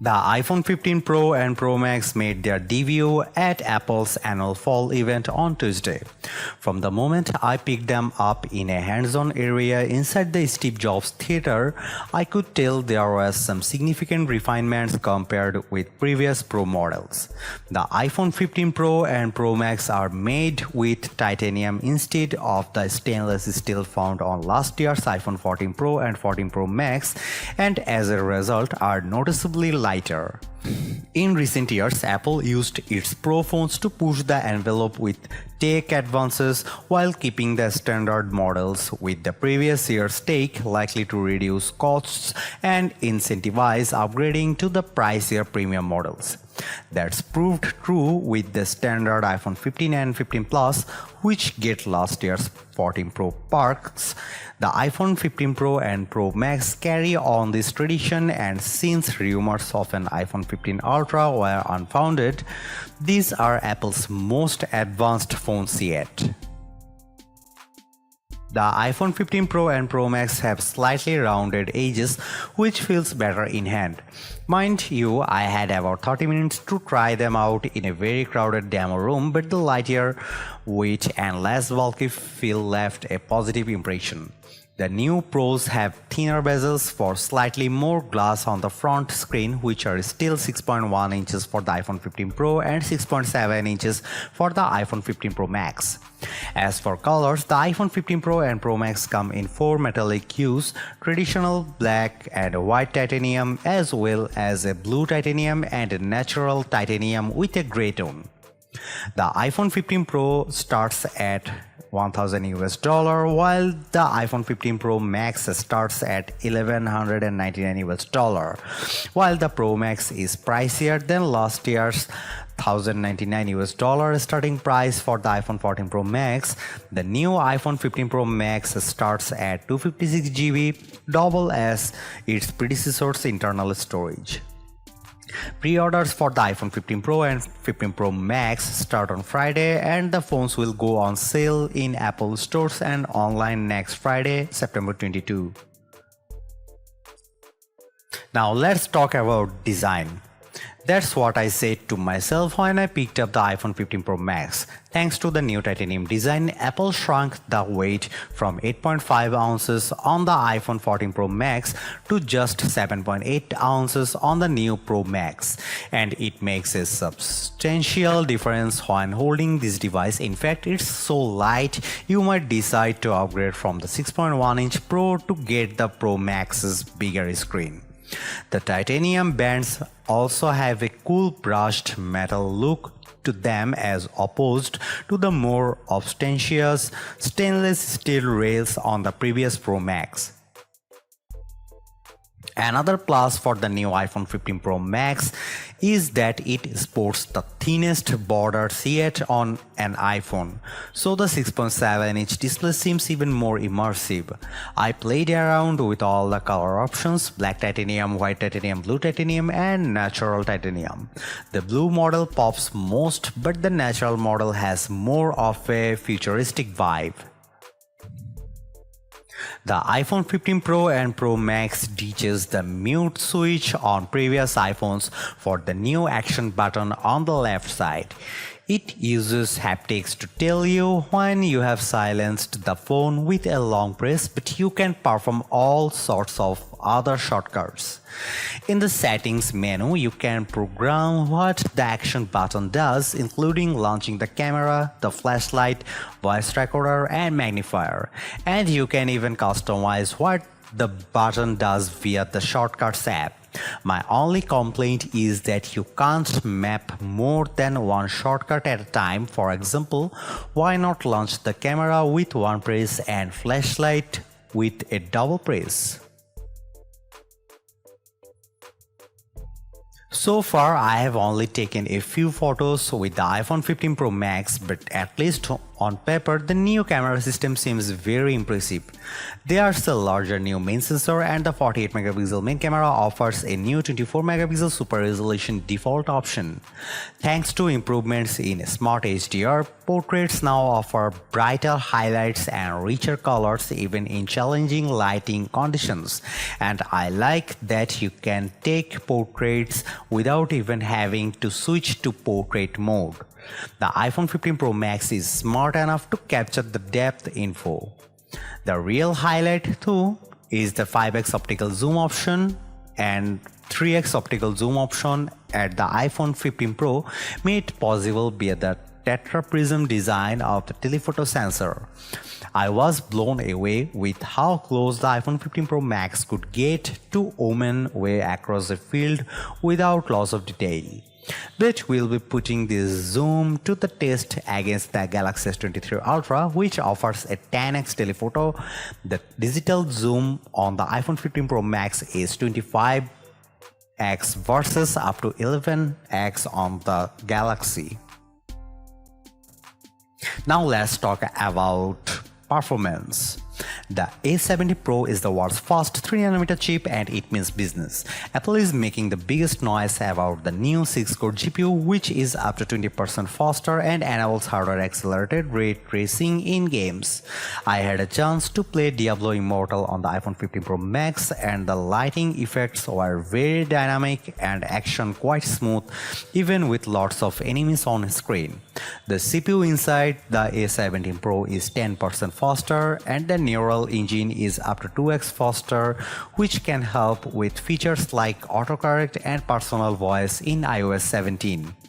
The iPhone 15 Pro and Pro Max made their debut at Apple's annual fall event on Tuesday. From the moment I picked them up in a hands-on area inside the Steve Jobs Theater, I could tell there was some significant refinements compared with previous Pro models. The iPhone 15 Pro and Pro Max are made with titanium instead of the stainless steel found on last year's iPhone 14 Pro and 14 Pro Max, and as a result are noticeably lighter. In recent years, Apple used its Pro phones to push the envelope with tech advances while keeping the standard models with the previous year's tech, likely to reduce costs and incentivize upgrading to the pricier premium models. That's proved true with the standard iPhone 15 and 15 Plus, which get last year's 14 Pro perks. The iPhone 15 Pro and Pro Max carry on this tradition, and since rumors of an iPhone 15 Ultra were unfounded, these are Apple's most advanced phones yet. The iPhone 15 Pro and Pro Max have slightly rounded edges, which feels better in hand. Mind you, I had about 30 minutes to try them out in a very crowded demo room, but the lighter weight and less bulky feel left a positive impression. The new Pros have thinner bezels for slightly more glass on the front screen, which are still 6.1 inches for the iPhone 15 Pro and 6.7 inches for the iPhone 15 Pro Max. As for colors, the iPhone 15 Pro and Pro Max come in 4 metallic hues: traditional black and white titanium, as well as a blue titanium and a natural titanium with a gray tone. The iPhone 15 Pro starts at $1,000 while the iPhone 15 Pro Max starts at $1,199, while the Pro Max is pricier than last year's $1,099 starting price for the iPhone 14 Pro Max. The new iPhone 15 Pro Max starts at 256 GB, double as its predecessor's internal storage. Pre-orders for the iPhone 15 Pro and 15 Pro Max start on Friday, and the phones will go on sale in Apple stores and online next Friday, September 22. Now let's talk about design. That's what I said to myself when I picked up the iPhone 15 Pro Max. Thanks to the new titanium design, Apple shrunk the weight from 8.5 ounces on the iPhone 14 Pro Max to just 7.8 ounces on the new Pro Max, and it makes a substantial difference when holding this device. In fact, it's so light you might decide to upgrade from the 6.1-inch Pro to get the Pro Max's bigger screen. The titanium bands also have a cool brushed metal look to them as opposed to the more ostentatious stainless steel rails on the previous Pro Max. Another plus for the new iPhone 15 Pro Max is that it sports the thinnest borders yet on an iPhone, so the 6.7-inch display seems even more immersive. I played around with all the color options: black titanium, white titanium, blue titanium, and natural titanium. The blue model pops most, but the natural model has more of a futuristic vibe. The iPhone 15 Pro and Pro Max ditches the mute switch on previous iPhones for the new action button on the left side. It uses haptics to tell you when you have silenced the phone with a long press, but you can perform all sorts of other shortcuts. In the settings menu, you can program what the action button does, including launching the camera, the flashlight, voice recorder, and magnifier. And you can even customize what the button does via the Shortcuts app. My only complaint is that you can't map more than one shortcut at a time. For example, why not launch the camera with one press and flashlight with a double press? So far, I have only taken a few photos with the iPhone 15 Pro Max, but at least On paper, the new camera system seems very impressive. There's a larger new main sensor and the 48-megapixel main camera offers a new 24-megapixel super resolution default option. Thanks to improvements in Smart HDR, portraits now offer brighter highlights and richer colors even in challenging lighting conditions. And I like that you can take portraits without even having to switch to portrait mode. The iPhone 15 Pro Max is smart enough to capture the depth info. The real highlight though is the 5x optical zoom option and 3x optical zoom option at the iPhone 15 Pro made possible via the tetra prism design of the telephoto sensor. I was blown away with how close the iPhone 15 Pro Max could get to omen way across the field without loss of detail. But we'll be putting this zoom to the test against the Galaxy S23 Ultra, which offers a 10x telephoto. The digital zoom on the iPhone 15 Pro Max is 25x versus up to 11x on the Galaxy. Now let's talk about performance. The A70 Pro is the world's first 3nm chip and it means business. Apple is making the biggest noise about the new 6-core GPU, which is up to 20% faster and enables hardware accelerated ray tracing in games. I had a chance to play Diablo Immortal on the iPhone 15 Pro Max and the lighting effects were very dynamic and action quite smooth even with lots of enemies on screen. The CPU inside the A17 Pro is 10% faster and the neural engine is up to 2x faster, which can help with features like autocorrect and personal voice in iOS 17.